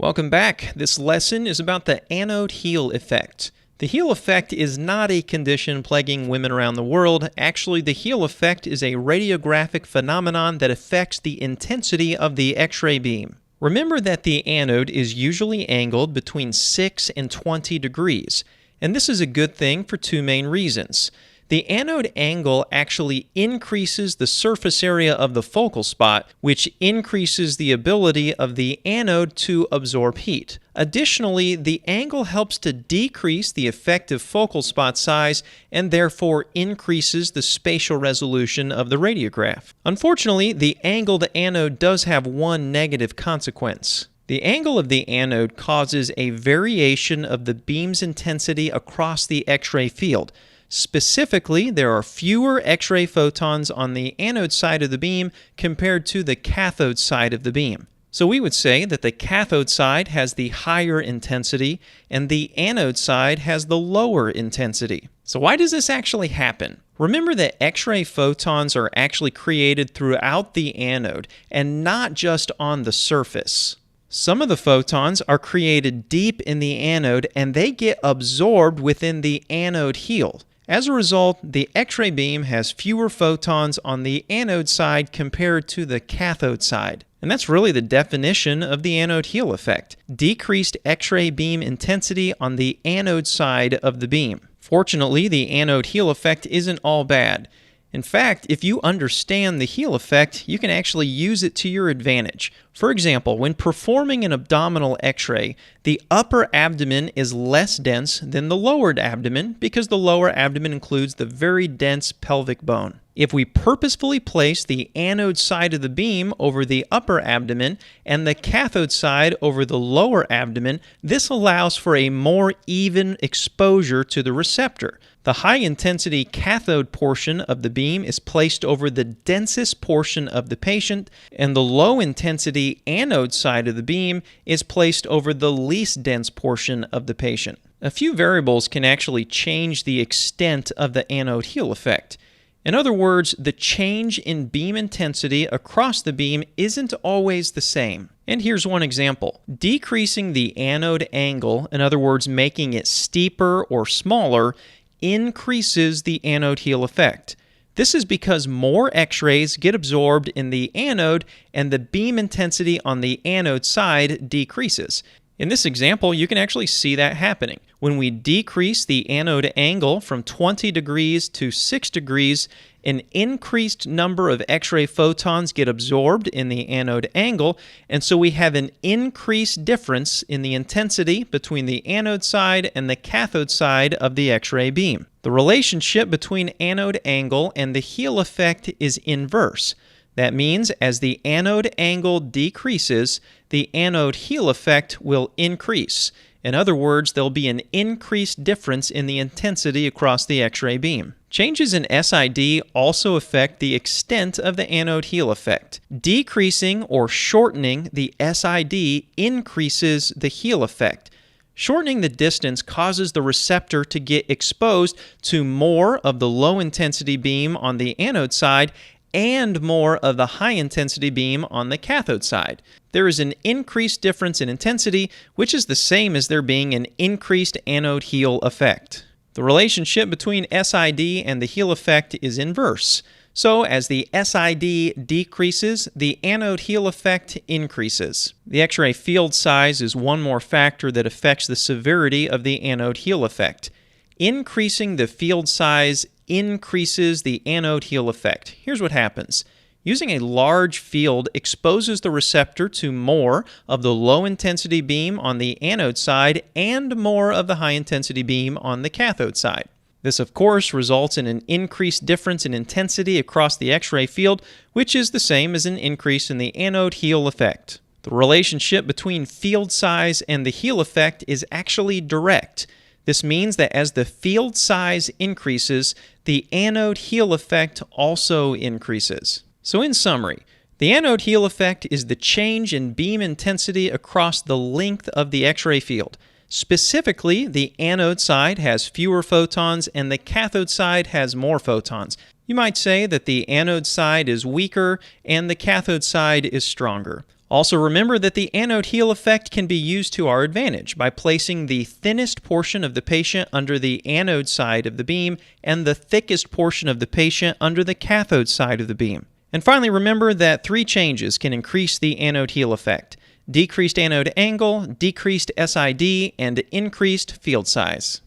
Welcome back. This lesson is about the anode heel effect. The heel effect is not a condition plaguing women around the world. Actually, the heel effect is a radiographic phenomenon that affects the intensity of the X-ray beam. Remember that the anode is usually angled between 6 and 20 degrees, and this is a good thing for two main reasons. The anode angle actually increases the surface area of the focal spot, which increases the ability of the anode to absorb heat. Additionally, the angle helps to decrease the effective focal spot size and therefore increases the spatial resolution of the radiograph. Unfortunately, the angled anode does have one negative consequence. The angle of the anode causes a variation of the beam's intensity across the X-ray field. Specifically, there are fewer X-ray photons on the anode side of the beam compared to the cathode side of the beam. So we would say that the cathode side has the higher intensity and the anode side has the lower intensity. So why does this actually happen? Remember that X-ray photons are actually created throughout the anode and not just on the surface. Some of the photons are created deep in the anode and they get absorbed within the anode heel. As a result, the X-ray beam has fewer photons on the anode side compared to the cathode side. And that's really the definition of the anode heel effect: decreased X-ray beam intensity on the anode side of the beam. Fortunately, the anode heel effect isn't all bad. In fact, if you understand the heel effect, you can actually use it to your advantage. For example, when performing an abdominal X-ray, the upper abdomen is less dense than the lower abdomen because the lower abdomen includes the very dense pelvic bone. If we purposefully place the anode side of the beam over the upper abdomen and the cathode side over the lower abdomen, this allows for a more even exposure to the receptor. The high-intensity cathode portion of the beam is placed over the densest portion of the patient, and the low-intensity anode side of the beam is placed over the least dense portion of the patient. A few variables can actually change the extent of the anode heel effect. In other words, the change in beam intensity across the beam isn't always the same. And here's one example. Decreasing the anode angle, in other words, making it steeper or smaller, increases the anode heel effect. This is because more X-rays get absorbed in the anode and the beam intensity on the anode side decreases. In this example, you can actually see that happening. When we decrease the anode angle from 20 degrees to 6 degrees, an increased number of X-ray photons get absorbed in the anode angle, and so we have an increased difference in the intensity between the anode side and the cathode side of the X-ray beam. The relationship between anode angle and the heel effect is inverse. That means as the anode angle decreases, the anode heel effect will increase. In other words, there'll be an increased difference in the intensity across the X-ray beam. Changes in SID also affect the extent of the anode heel effect. Decreasing or shortening the SID increases the heel effect. Shortening the distance causes the receptor to get exposed to more of the low-intensity beam on the anode side and more of the high-intensity beam on the cathode side. There is an increased difference in intensity, which is the same as there being an increased anode heel effect. The relationship between SID and the heel effect is inverse. So as the SID decreases, the anode heel effect increases. The X-ray field size is one more factor that affects the severity of the anode heel effect. Increasing the field size increases the anode heel effect. Here's what happens. Using a large field exposes the receptor to more of the low-intensity beam on the anode side and more of the high-intensity beam on the cathode side. This, of course, results in an increased difference in intensity across the X-ray field, which is the same as an increase in the anode heel effect. The relationship between field size and the heel effect is actually direct. This means that as the field size increases, the anode heel effect also increases. So in summary, the anode heel effect is the change in beam intensity across the length of the X-ray field. Specifically, the anode side has fewer photons and the cathode side has more photons. You might say that the anode side is weaker and the cathode side is stronger. Also remember that the anode heel effect can be used to our advantage by placing the thinnest portion of the patient under the anode side of the beam and the thickest portion of the patient under the cathode side of the beam. And finally, remember that 3 changes can increase the anode heel effect: decreased anode angle, decreased SID, and increased field size.